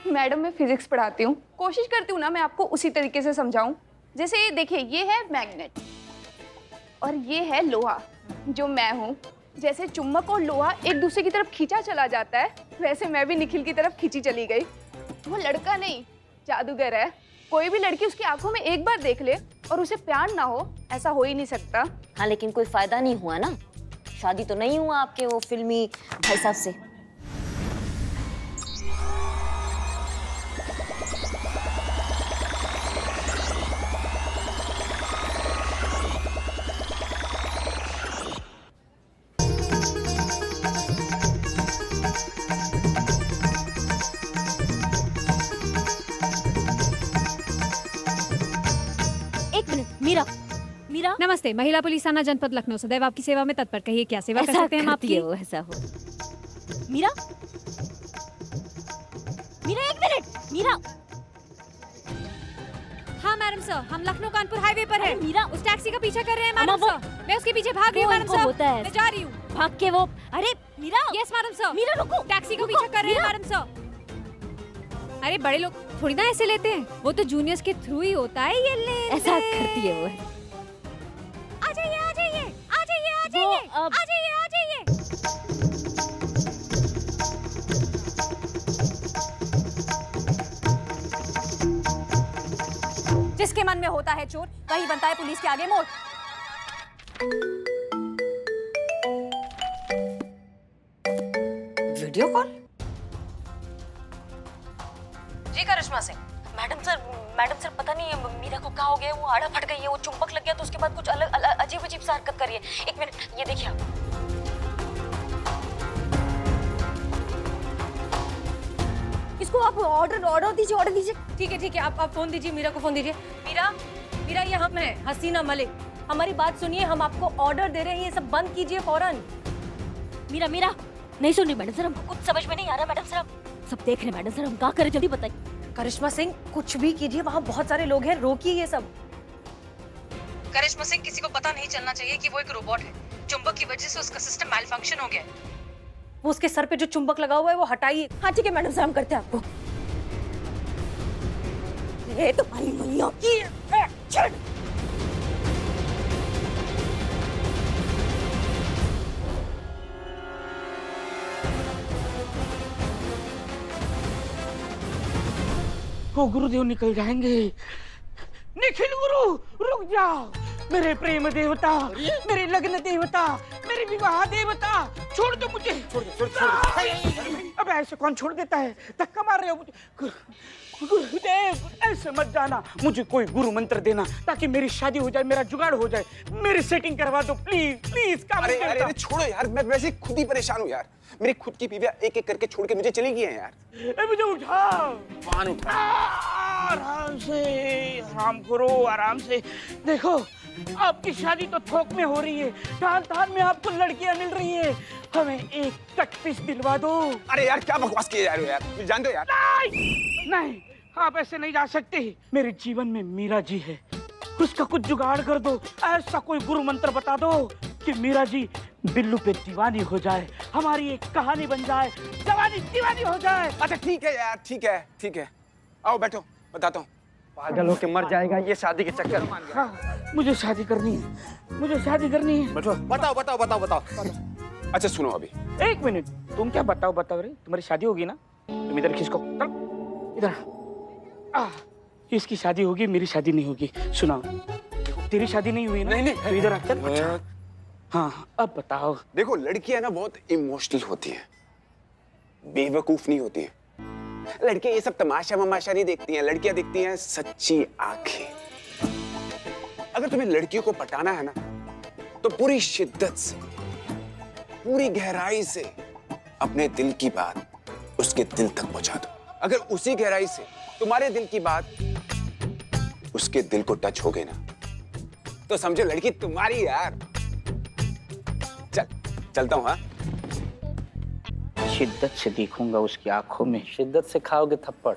Madam मैं physics पढ़ाती हूँ, कोशिश करती हूँ ना मैं आपको उसी तरीके से समझाऊं। जैसे ये देखिए, ये है मैग्नेट और ये है लोहा जो मैं हूँ। जैसे चुम्बक और लोहा एक दूसरे की तरफ खींचा चला जाता है, वैसे मैं भी निखिल की तरफ खींची चली गई। वो लड़का नहीं, जादूगर है। कोई भी लड़की उसकी आंखों में एक बार देख ले और उसे प्यार ना हो, ऐसा हो ही नहीं सकता। हाँ लेकिन कोई फायदा नहीं हुआ ना, शादी तो नहीं हुआ आपके वो फिल्मी भाई साहब से। मीरा, मीरा। नमस्ते, महिला पुलिस थाना जनपद लखनऊ सदैव आपकी सेवा में तत्पर। कहिए क्या सेवा कर सकते हैं हम आपकी? वो ऐसा हो। मीरा, मीरा एक मिनट, मीरा। हाँ मैडम सर, हम लखनऊ कानपुर हाईवे पर हैं। मीरा, उस टैक्सी का पीछा कर रहे हैं मैडम सर। मैं उसके पीछे भाग रही हूँ मैडम सर। होता है, मैं जा रही हूँ। भाग के वो। अरे Meera. Yes madam sir. Meera रुको। टैक्सी का पीछा कर रहे हैं मैडम सर। अरे बड़े लोग थोड़ी ना ऐसे लेते हैं, वो तो जूनियर्स के थ्रू ही होता है ये ले। ऐसा करती है वो। आ जाइए, आ जाइए, आ जाइए, आ जाइए, आ जाइए, आ जाइए। जिसके मन में होता है चोर, वही बनता है पुलिस के आगे मोर। Video call? जी करिश्मा सिंह। मैडम सर पता नहीं मीरा को क्या हो गया, वो आड़ा फट गई है, वो चुंबक लग गया तो उसके बाद कुछ अलग अजीब अजीब सा हरकत कर रही है। एक मिनट, ये देखिए आप। इसको आप ऑर्डर दीजिए। ठीक है, आप फोन दीजिए, मीरा को फोन दीजिए। मीरा ये हम हैं, हसीना मलिक। हमारी बात सुनिए, हम आपको ऑर्डर दे रहे हैं, ये सब बंद कीजिए फौरन। मीरा नहीं सुन रही मैडम सर, हमको कुछ समझ में नहीं आ रहा मैडम सर, हम सब देख रहे हैं मैडम सर, हम क्या करें जल्दी बताइए। करिश्मा सिंह कुछ भी कीजिए, वहाँ बहुत सारे लोग हैं, रोकिए ये सब। करिश्मा सिंह, किसी को पता नहीं चलना चाहिए कि वो एक रोबोट है। चुंबक की वजह से उसका सिस्टम मैल फंक्शन हो गया है। वो उसके सर पे जो चुंबक लगा हुआ है वो हटाइए। हाँ ठीक है मैडम सर, हम करते हैं आपको। ये तुम्हारी मैया की एक्शन। वो गुरुदेव निकल जाएंगे। निखिल गुरु, रुक जाओ। मेरे प्रेम देवता, मेरे लग्न देवता, मेरे विवाह देवता, छोड़ दो मुझे। छोड़। अब ऐसे कौन छोड़ देता है? धक्का मार रहे हो मुझे। गुरुदेव ऐसे मत जाना, मुझे कोई गुरु मंत्र देना ताकि मेरी शादी हो जाए, मेरा जुगाड़ हो जाए, मेरी सेटिंग करवा दो प्लीज प्लीज। अरे छोड़ो यार, मैं वैसे खुद ही परेशान हूँ यार। मेरी खुद की बीवियां एक एक करके छोड़ के मुझे चली गई हैं यार। मुझे उठाओ। मान उठा। आराम से, आराम करो, आराम से। देखो आपकी शादी तो थोक में हो रही है, थान में आपको लड़कियां मिल रही हैं। हमें एक कट पीस दिलवा दो। अरे यार क्या बकवास किए जा रहे हो यार, मुझे जान दो यार। नहीं, आप ऐसे नहीं जा सकते। मेरे जीवन में मीरा जी है, उसका कुछ जुगाड़ कर दो। ऐसा कोई गुरु मंत्र बता दो कि मीरा जी बिल्लू पे दीवानी हो जाए, हमारी एक कहानी बन जाए, जवानी दीवानी हो जाए। अच्छा ठीक है यार, ठीक है। आओ बैठो, बताता हूँ। पागल होके मर जाएगा ये शादी के चक्कर में। हाँ, मुझे शादी करनी है। बैठो, बताओ। अच्छा सुनो अभी। एक मिनट, तुम क्या बताओ रे? तुम्हारी शादी होगी ना? तुम इधर खिसको, इधर। इसकी शादी होगी, मेरी शादी नहीं होगी। सुना, तेरी शादी नहीं हुई ना? नहीं। तो इधर आकर। हाँ, अब बताओ। देखो लड़कियां ना बहुत इमोशनल होती हैं, बेवकूफ नहीं होती हैं। लड़कियां ये सब तमाशा ममाशा नहीं देखती हैं, लड़कियां देखती हैं सच्ची आंखें। अगर तुम्हें लड़कियों को पटाना है ना, तो पूरी शिद्दत से, पूरी गहराई से अपने दिल की बात उसके दिल तक पहुंचा दो। अगर उसी गहराई से तुम्हारे दिल की बात उसके दिल को टच हो गई ना, तो समझो लड़की तुम्हारी यार। चलता हूँ। हाँ, शिद्दत से देखूंगा उसकी आंखों में, शिद्दत से खाओगे थप्पड़।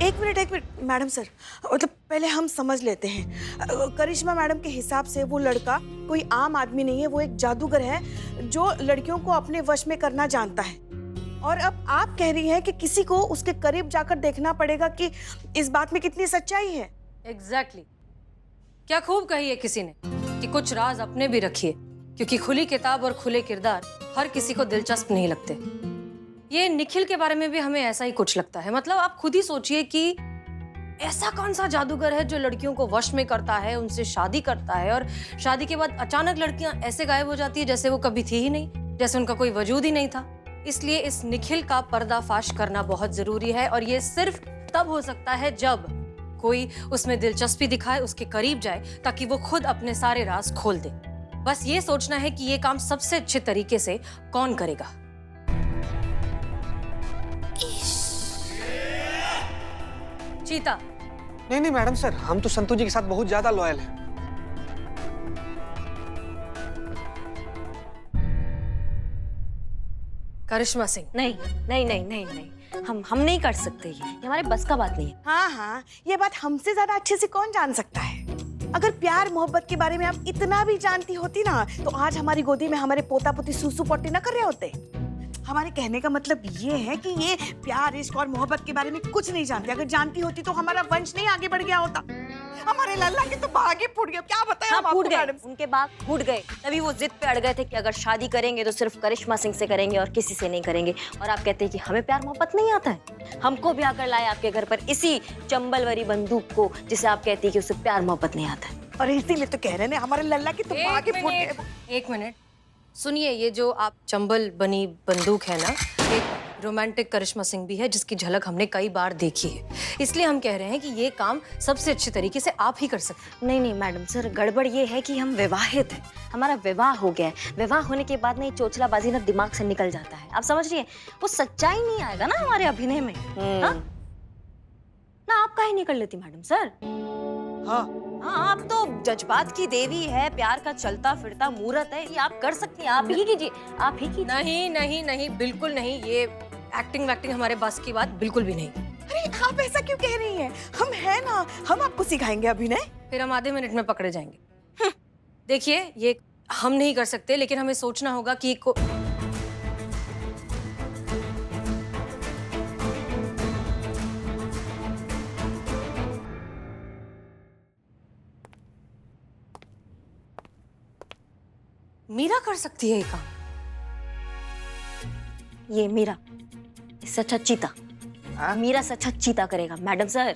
एक मिनट मैडम सर, मतलब पहले हम समझ लेते हैं। करिश्मा मैडम के हिसाब से वो लड़का कोई आम आदमी नहीं है, वो एक जादूगर है जो लड़कियों को अपने वश में करना जानता है। और अब आप कह रही हैं कि किसी को उसके करीब जाकर देखना पड़ेगा कि इस बात में कितनी सच्चाई है। एग्जैक्टली क्या खूब कही है किसी ने कि कुछ राज अपने भी रखिए, क्योंकि खुली किताब और खुले किरदार हर किसी को दिलचस्प नहीं लगते। ये निखिल के बारे में भी हमें ऐसा ही कुछ लगता है। मतलब आप खुद ही सोचिए कि ऐसा कौन सा जादूगर है जो लड़कियों को वश में करता है, उनसे शादी करता है और शादी के बाद अचानक लड़कियां ऐसे गायब हो जाती है जैसे वो कभी थी ही नहीं, जैसे उनका कोई वजूद ही नहीं था। इसलिए इस निखिल का पर्दाफाश करना बहुत जरूरी है और ये सिर्फ तब हो सकता है जब कोई उसमें दिलचस्पी दिखाए, उसके करीब जाए, ताकि वो खुद अपने सारे राज खोल दे। बस ये सोचना है कि ये काम सबसे अच्छे तरीके से कौन करेगा। चीता। नहीं मैडम सर, हम तो संतू जी के साथ बहुत ज्यादा लॉयल हैं। करिश्मा सिंह। नहीं नहीं नहीं नहीं नहीं, हम नहीं कर सकते, ये हमारे बस का बात नहीं है। हाँ हाँ, ये बात हमसे ज्यादा अच्छे से कौन जान सकता है। अगर प्यार मोहब्बत के बारे में आप इतना भी जानती होती ना, तो आज हमारी गोदी में हमारे पोता पोती सूसू पोटी ना कर रहे होते। हमारे कहने का मतलब ये है कि ये प्यार, इश्क और मोहब्बत के बारे में कुछ नहीं जानती। अगर जानती होती तो हमारा वंश नहीं आगे बढ़ गया होता। हमारे लल्ला के तो बाग ही फूट गया। क्या बताएं हम फूट आपको गए, मैडम। उनके बाग फूट गए। तभी वो जिद पे अड़ गए थे कि अगर शादी करेंगे तो सिर्फ करिश्मा सिंह से करेंगे और किसी से नहीं करेंगे। और आप कहते हैं कि हमें प्यार मोहब्बत नहीं आता है। हमको भी आकर लाए आपके घर पर इसी चंबलवरी बंदूक को, जिसे आप कहती है कि उसे प्यार मोहब्बत नहीं आता है। और इसीलिए तो कह रहे हैं हमारे लल्ला के तो बाग ही फूट गए। एक मिनट सुनिए, ये जो आप चंबल बनी बंदूक है ना, एक रोमांटिक करिश्मा सिंह भी है जिसकी झलक हमने कई बार देखी है। इसलिए हम कह रहे हैं कि ये काम सबसे अच्छे तरीके से आप ही कर सकते हैं। नहीं मैडम सर, गड़बड़ ये है कि हम विवाहित हैं, हमारा विवाह हो गया है। विवाह होने के बाद नहीं चोचलाबाजी ना दिमाग से निकल जाता है। आप समझ रही हैं, वो सच्चाई नहीं आएगा ना हमारे अभिनय में। हाँ? ना आप काहे नहीं कर लेती मैडम सर? हाँ हाँ, आप तो जज्बात की देवी है, प्यार का चलता फिरता मूरत है, ये आप कर सकती हैं। आप ही कीजिए, आप ही कीजिए। नहीं नहीं नहीं, बिल्कुल नहीं। ये एक्टिंग वैक्टिंग हमारे बस की बात बिल्कुल भी नहीं। अरे आप ऐसा क्यों कह रही हैं? हम हैं ना, हम आपको सिखाएंगे अभिनय। फिर हम आधे मिनट में पकड़े जाएंगे। देखिए, ये हम नहीं कर सकते, लेकिन हमें सोचना होगा कि मीरा कर सकती है ये काम। ये मीरा इससे अच्छा चीता, मीरा से अच्छा चीता करेगा मैडम सर।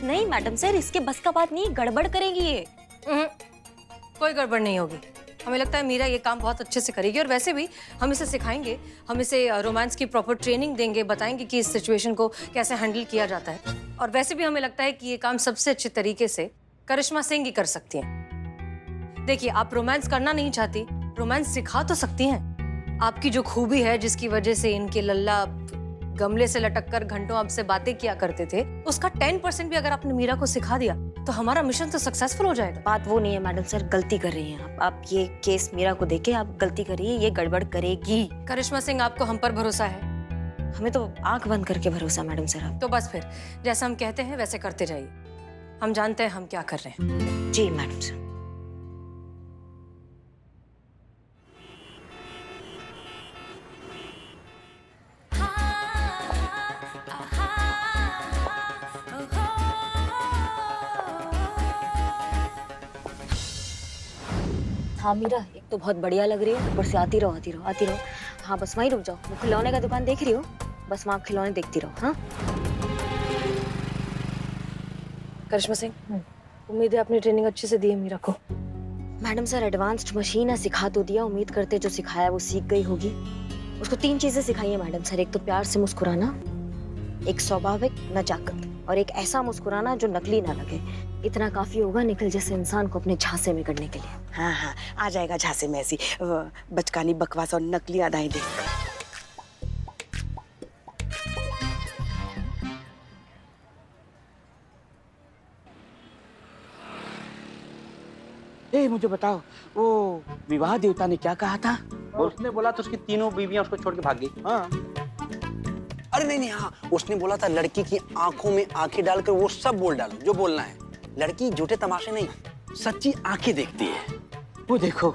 नहीं मैडम सर, इसके बस का बात नहीं, गड़बड़ करेगी ये। कोई गड़बड़ नहीं होगी। हमें लगता है मीरा ये काम बहुत अच्छे से करेगी। और वैसे भी हम इसे सिखाएंगे, हम इसे रोमांस की प्रॉपर ट्रेनिंग देंगे, बताएंगे कि इस सिचुएशन को कैसे हैंडल किया जाता है। और वैसे भी हमें लगता है कि ये काम सबसे अच्छे तरीके से करिश्मा सिंह ही कर सकती हैं। देखिए, आप रोमांस करना नहीं चाहती, रोमांस सिखा तो सकती हैं। आपकी जो खूबी है, जिसकी वजह से इनके लल्ला गमले से लटक कर घंटों आपसे बातें किया करते थे, उसका 10% भी अगर आपने मीरा को सिखा दिया तो हमारा मिशन तो सक्सेसफुल हो जाएगा। बात वो नहीं है मैडम सर, गलती कर रही हैं आप। ये केस मीरा को देके आप गलती कर रही है, ये गड़बड़ करेगी। करिश्मा सिंह, आपको हम पर भरोसा है? हमें तो आंख बंद करके भरोसा मैडम सर। आप तो बस फिर जैसा हम कहते हैं वैसे करते जाइए। हम जानते हैं हम क्या कर रहे हैं। जी मैडम सर। हाँ मीरा, एक तो बहुत बढ़िया लग रही है, ऊपर से आती रहो आती रहो आती रहो। हाँ बस वहीं रुक जाओ, वो खिलौने का दुकान देख रही हो, बस वहाँ खिलौने देखती रहो। हाँ करिश्मा सिंह, उम्मीद है अपनी ट्रेनिंग अच्छे से दी है मीरा को। मैडम सर, एडवांस्ड मशीन है, सिखा तो दिया, उम्मीद करते जो सिखाया वो सीख गई होगी। उसको 3 चीजें सिखाई है मैडम सर। एक तो प्यार से मुस्कुराना, एक स्वाभाविक नजाकत, और एक ऐसा मुस्कुराना जो नकली ना लगे। इतना काफी होगा निखिल जैसे इंसान को अपने झांसे में करने के लिए। हाँ हाँ, आ जाएगा झांसे में ऐसी बचकानी बकवास और नकली अदाएं देखकर। मुझे बताओ, वो विवाह देवता ने क्या कहा था? उसने बोला तो उसकी तीनों बीवियां उसको छोड़ के भाग गई। हाँ अरे नहीं, हाँ, उसने बोला था लड़की की आंखों में आंखें डालकर वो सब बोल डालो जो बोलना है। लड़की झूठे तमाशे नहीं, सच्ची आंखें देखती है। वो देखो,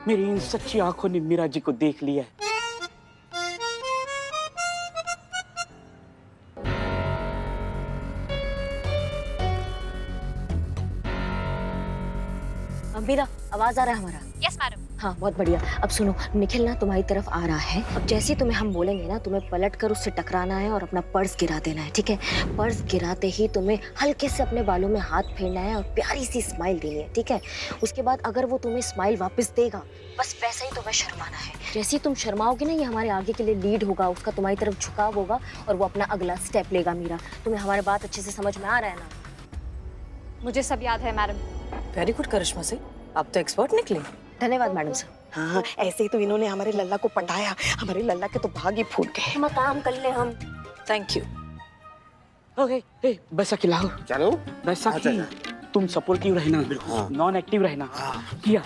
मेरी इन सच्ची आंखों ने मीरा जी को देख लिया है। मीरा, आवाज आ रहा है हमारा? Yes madam. हाँ, बहुत बढ़िया। अब सुनो, निखिल ना तुम्हारी तरफ आ रहा है। अब जैसे ही तुम्हें हम बोलेंगे ना, तुम्हें पलट कर उससे टकराना है और अपना पर्स गिरा देना है, ठीक है? पर्स गिराते ही तुम्हें हल्के से अपने बालों में हाथ फेरना है और प्यारी सी स्माइल देनी है, ठीक है? उसके बाद अगर वो तुम्हें स्माइल वापस देगा, बस वैसे ही तुम्हें शर्माना है। जैसे ही तुम शर्माओगे ना, ये हमारे आगे के लिए लीड होगा, उसका तुम्हारी तरफ झुकाव होगा और वो अपना अगला स्टेप लेगा। मीरा, तुम्हें हमारी बात अच्छे से समझ में आ रहा है ना? मुझे सब याद है मैडम। वेरी गुड करिश्मा सिंह, आप तो एक्सपर्ट निकले। धन्यवाद मैडम सर। हाँ, ऐसे ही तो इन्होंने हमारे लल्ला को पटाया। हमारे लल्ला के तो भाग ही फूट गए। मकाम कर ले हम। Thank you. ओके, ए बैसा खिलाओ। चलो बैसा अच्छा, की तुम सपोर्टिव रहना, नॉन एक्टिव रहना। किया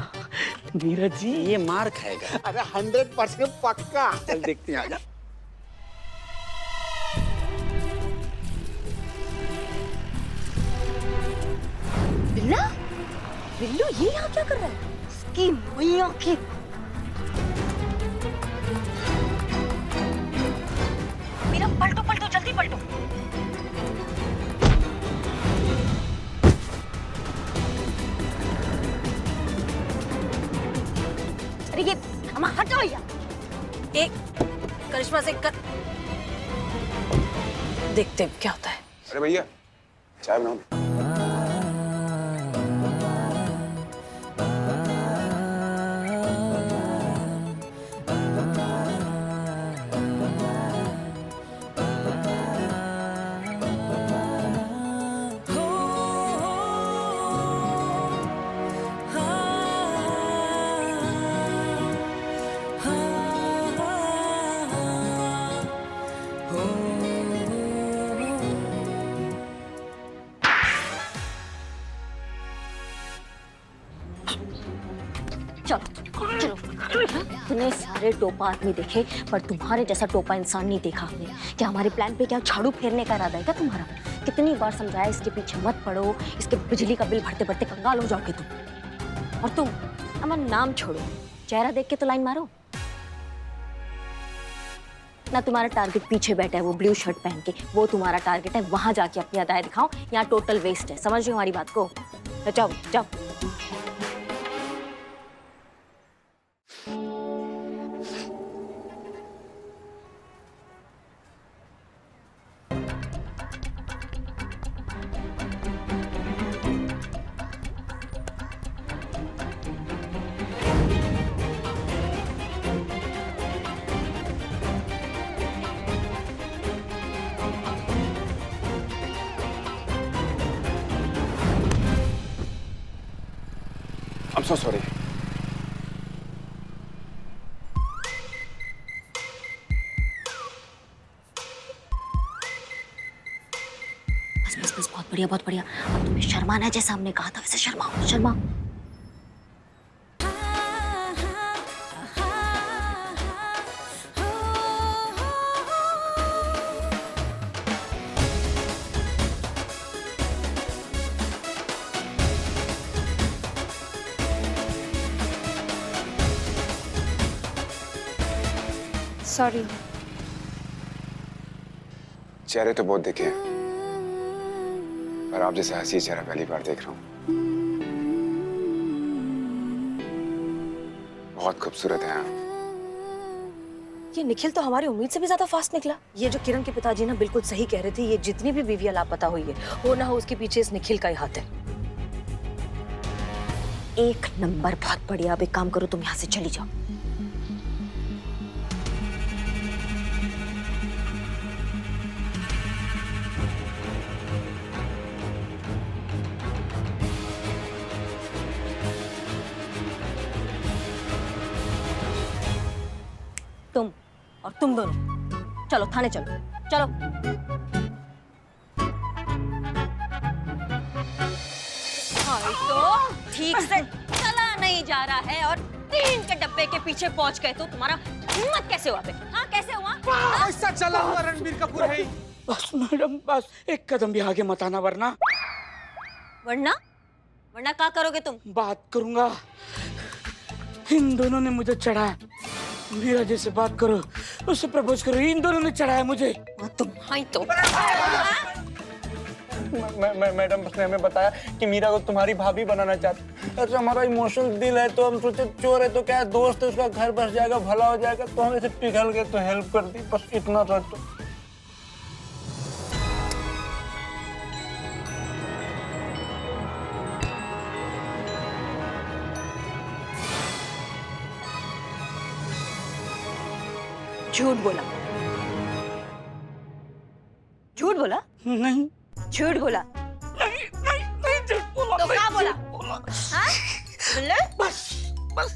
नीरज जी ये मार खाएगा। अरे 100% पक्का। चल देखते हैं, आजा। बिल्ला, बिल्लू ये यहाँ क्या कर रहा है? उसकी मैया की। मीरा, पलटो पलटो, जल्दी पलटो। अरे ये अम्मा हटो भैया। एक करिश्मा सिंह कर, देखते हैं क्या होता है। अरे भैया चाय बनाओ। चलो चलो। इतने सारे टोपा आदमी देखे, पर तुम्हारे जैसा टोपा इंसान नहीं देखा हमने। क्या हमारे प्लान पे क्या झाड़ू फेरने का इरादा है क्या तुम्हारा? कितनी बार समझाया इसके पीछे मत पड़ो, इसके बिजली का बिल भरते भरते कंगाल हो जाओगे तुम। और तुम हमारा नाम छोड़ो, चेहरा देख के तो लाइन मारो ना। तुम्हारा टारगेट पीछे बैठा है वो ब्लू शर्ट पहन के, वो तुम्हारा टारगेट है। वहां जाके अपनी अदाएं दिखाओ, यहाँ टोटल वेस्ट है। समझ रहे हो हमारी बात को? तो जाओ जाओ। I'm so sorry. बस बस बस, बहुत बढ़िया बहुत बढ़िया। अब तुम्हें शर्माना है, जैसा हमने कहा था वैसे शर्माओ शर्माओ। सॉरी। चेहरे तो बहुत देखे हैं, पर आप जैसा हंसी चेहरा पहली बार देख रहा हूँ। बहुत खूबसूरत है आप। ये निखिल तो हमारी उम्मीद से भी ज्यादा फास्ट निकला। ये जो किरण के पिताजी ना बिल्कुल सही कह रहे थे, ये जितनी भी बीवियां लापता हुई है, हो ना हो उसके पीछे इस निखिल का ही हाथ है। एक नंबर, बहुत बढ़िया। अब एक काम करो, तुम यहाँ से चली जाओ। तुम और तुम दोनों चलो थाने, चलो चलो। तो ठीक से चला नहीं जा रहा है और 3 के डब्बे के पीछे पहुंच गए, तो तुम्हारा हिम्मत कैसे हुआ बे? हाँ कैसे हुआ? ऐसा चला हुआ रणबीर कपूर है। बस मैडम, बस एक कदम भी आगे मत आना, वरना वरना वरना क्या करोगे तुम? बात करूंगा। इन दोनों ने मुझे चढ़ाया, मीरा जी से बात करो, उससे प्रपोज करो। इन दोनों ने चढ़ाया मुझे। तुम हाँ तो मैडम ने हमें बताया कि मीरा को तुम्हारी भाभी बनाना चाहती। ऐसा हमारा इमोशनल दिल है, तो हम सोचे चोर है तो क्या है, दोस्त है, उसका घर बस जाएगा, भला हो जाएगा, तो हम ऐसे पिघल गए तो हेल्प कर दी, बस इतना था। तो झूठ बोला, झूठ बोला, नहीं झूठ बोला, नहीं नहीं नहीं झूठ बोला, तो क्या बोला? हाँ? बस बस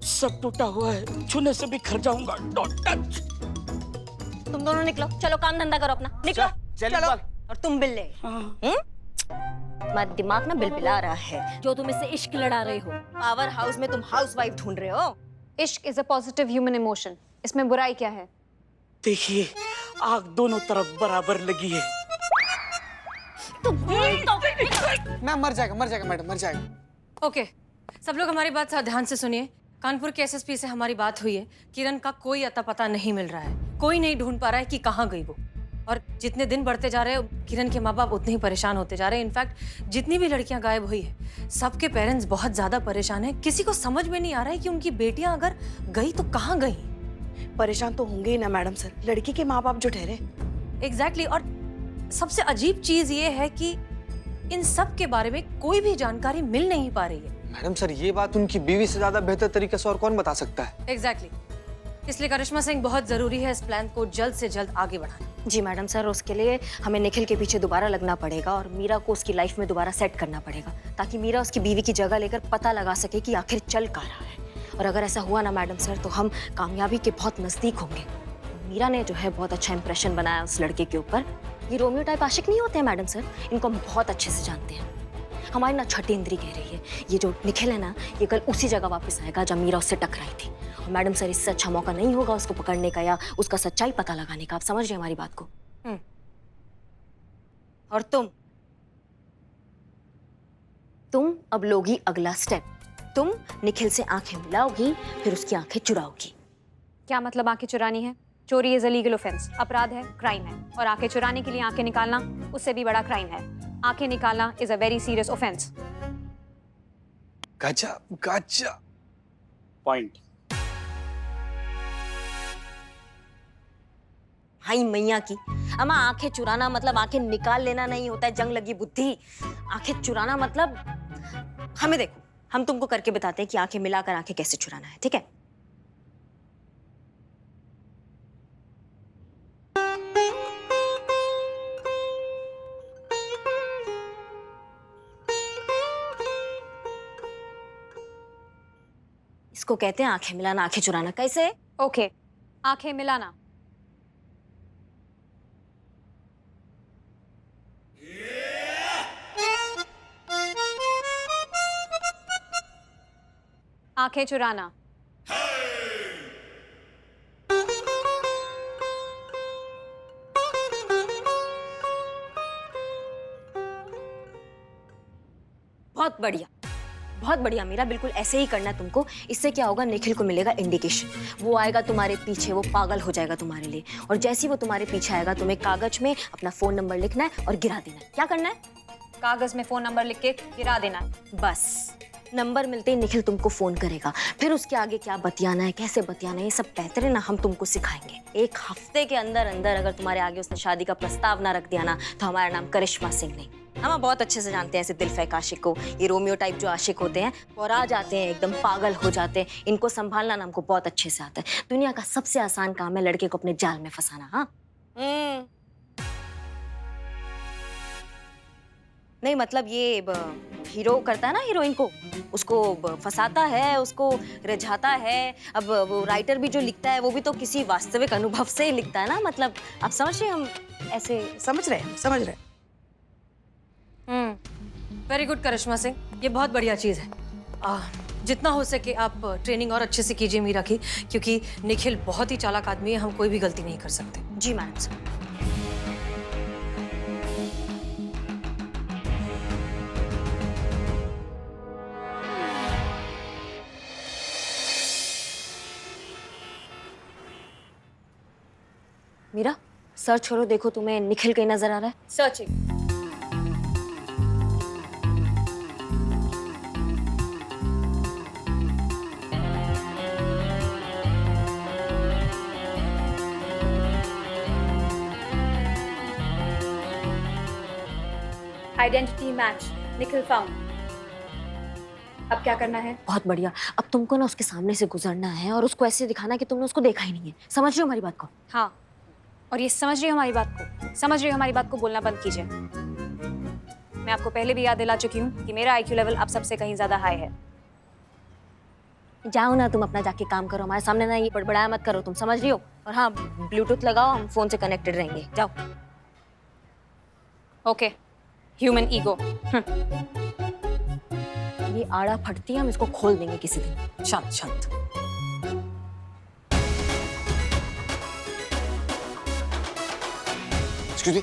सब टूटा हुआ है, छूने से भी खर जाऊंगा। Don't touch. तुम दोनों निकलो, चलो काम धंधा करो अपना, निकलो चलो। और तुम बिल्ले, तुम्हारा दिमाग ना बिलबिला रहा है, जो तुम इससे इश्क लड़ा रहे हो। पावर हाउस में तुम हाउसवाइफ ढूंढ रहे हो। इश्क is a positive human emotion, इसमें बुराई क्या है? देखिए, आग दोनों तरफ बराबर लगी है। मैम मर जाएगा मैडम, मर जाएगा। ओके, सब लोग हमारी बात ध्यान से सुनिए। कानपुर के एसएसपी से हमारी बात हुई है। किरण का कोई अता पता नहीं मिल रहा है, कोई नहीं ढूंढ पा रहा है कि कहाँ गई वो। और जितने दिन बढ़ते जा रहे हैं, किरण के माँ बाप उतने ही परेशान होते जा रहे हैं। इनफैक्ट जितनी भी लड़कियां गायब हुई है, सबके पेरेंट्स बहुत ज्यादा परेशान हैं। किसी को समझ में नहीं आ रहा है कि उनकी बेटियां अगर गई तो कहाँ गई। परेशान तो होंगे ही ना मैडम सर, लड़की के माँ बाप जो ठहरे। एग्जैक्टली। और सबसे अजीब चीज ये है कि इन सब के बारे में कोई भी जानकारी मिल नहीं पा रही है। मैडम सर, ये बात उनकी बीवी से ज्यादा बेहतर तरीके से और कौन बता सकता है? एग्जैक्टली। इसलिए करिश्मा सिंह, बहुत जरूरी है इस प्लान को जल्द से जल्द आगे बढ़ाना। जी मैडम सर, उसके लिए हमें निखिल के पीछे दोबारा लगना पड़ेगा और मीरा को उसकी लाइफ में दोबारा सेट करना पड़ेगा, ताकि मीरा उसकी बीवी की जगह लेकर पता लगा सके कि आखिर चल क्या रहा है। और अगर ऐसा हुआ ना मैडम सर, तो हम कामयाबी के बहुत नजदीक होंगे। मीरा ने जो है बहुत अच्छा इंप्रेशन बनाया उस लड़के के ऊपर। ये रोमियो टाइप आशिक नहीं होते हैं मैडम सर, इनको हम बहुत अच्छे से जानते हैं। हमारी ना छठी इंद्री कह रही है, ये जो निखिल है ना, ये कल उसी जगह वापस आएगा जब मीरा उससे टकराई थी। और मैडम सर, इससे अच्छा मौका नहीं होगा उसको पकड़ने का या उसका सच्चाई पता लगाने का। आप समझ रहे हैं हमारी बात को? और तुम अब लोगी अगला स्टेप। तुम निखिल से आंखें मिलाओगी, फिर उसकी आंखें चुराओगी। क्या मतलब आंखें चुरानी है? चोरी इज अ लीगल ऑफेंस, अपराध है, क्राइम है। और आंखें चुराने के लिए आंखें निकालना उससे भी बड़ा क्राइम है। आंखें निकालना is a very serious offence. गजब गजब पॉइंट। हाय मैया की अम्मा, आंखें चुराना मतलब आंखें निकाल लेना नहीं होता है, जंग लगी बुद्धि। आंखें चुराना मतलब, हमें देखो, हम तुमको करके बताते हैं कि आंखें मिलाकर आंखें कैसे चुराना है, ठीक है? इसको कहते हैं आंखें मिलाना, आंखें चुराना। कैसे? ओके, आंखें मिलाना। आंखें चुराना। बहुत बढ़िया, बहुत बढ़िया मीरा, बिल्कुल ऐसे ही करना है तुमको। इससे क्या होगा, निखिल को मिलेगा इंडिकेशन। वो आएगा तुम्हारे पीछे, वो पागल हो जाएगा तुम्हारे लिए। और जैसे ही वो तुम्हारे पीछे आएगा, तुम्हें कागज में अपना फोन नंबर लिखना है और गिरा देना है। क्या करना है? कागज में फोन नंबर लिख के गिरा देना है। बस नंबर मिलते ही निखिल तुमको फोन करेगा। फिर उसके आगे क्या बतियाना है, कैसे बतियाना है, ये सब बेहतर ना हम तुमको सिखाएंगे। 1 हफ्ते के अंदर अंदर अगर तुम्हारे आगे उसने शादी का प्रस्ताव ना रख दिया ना, तो हमारा नाम करिश्मा सिंह नहीं। हम बहुत अच्छे से जानते हैं ऐसे दिलफेक आशिक को। ये रोमियो टाइप जो आशिक होते हैं, और आ जाते हैं, एकदम पागल हो जाते हैं। इनको संभालना ना हमको बहुत अच्छे से आता है। दुनिया का सबसे आसान काम है लड़के को अपने जाल में फंसाना। हाँ, नहीं मतलब ये हीरो करता है ना हीरोइन को, उसको फंसाता है, उसको रिझाता है। अब वो राइटर भी जो लिखता है, वो भी तो किसी वास्तविक अनुभव से ही लिखता है ना। मतलब आप समझ रहे हैं, हम ऐसे समझ रहे हैं, समझ रहे हैं। वेरी गुड करिश्मा सिंह, ये बहुत बढ़िया चीज है। जितना हो सके आप ट्रेनिंग और अच्छे से कीजिए मीरा की, क्योंकि निखिल बहुत ही चालाक आदमी है, हम कोई भी गलती नहीं कर सकते। जी मैडम सर। मीरा, सर्च करो, देखो तुम्हें निखिल कहीं नजर आ रहा है? Searching. Identity match, Nikhil found. अब क्या करना है? बहुत बढ़िया। अब तुमको ना उसके सामने से गुजरना है और उसको ऐसे दिखाना है कि तुमने उसको देखा ही नहीं है। समझ रहे हो हमारी बात को? हाँ, और ये समझ रही हो हमारी बात को? समझ रही हो हमारी बात को? बोलना बंद कीजिए। मैं आपको पहले भी याद दिला चुकी हूँ कि मेरा आईक्यू लेवल आप सबसे कहीं ज्यादा हाई है। जाओ ना, तुम अपना जाके काम करो, हमारे सामने ना ये बड़बड़ाया मत करो, तुम समझ रही हो? और हाँ, ब्लूटूथ लगाओ, हम फोन से कनेक्टेड रहेंगे। जाओ। Okay, human ego. ये आड़ा फटती है, हम इसको खोल देंगे किसी दिन। शांत शांत। एक्सक्यूज मी,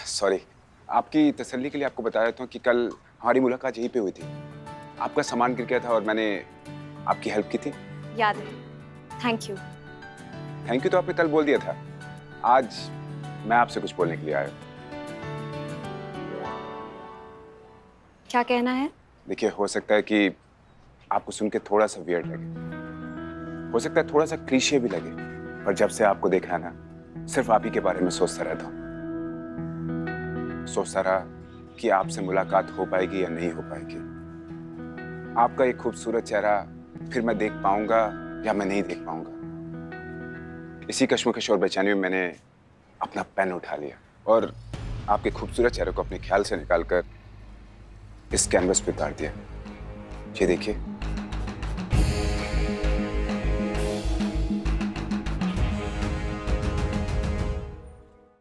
सॉरी, आपकी तसल्ली के लिए आपको बताया था कि कल हमारी मुलाकात यहीं पे हुई थी। आपका सामान गिर गया था और मैंने आपकी हेल्प की थी। याद है। Thank you. थैंक यू तो आपने कल बोल दिया था। आज मैं आपसे कुछ बोलने के लिए आया हूँ। क्या कहना है? देखिए, हो सकता है कि आपको सुन के थोड़ा सा वियर्ड लगे, हो सकता है थोड़ा सा क्लीशे भी लगे, पर जब से आपको देखा है ना, सिर्फ आप ही के बारे में सोचता रहता हूँ। सोचता रहा कि आपसे मुलाकात हो पाएगी या नहीं हो पाएगी। आपका एक खूबसूरत चेहरा फिर मैं देख पाऊंगा या मैं नहीं देख पाऊंगा। इसी कश्मकश और बेचैनी में मैंने अपना पेन उठा लिया और आपके खूबसूरत चेहरे को अपने ख्याल से निकालकर इस कैनवस पे उतार दिया। ये देखिए,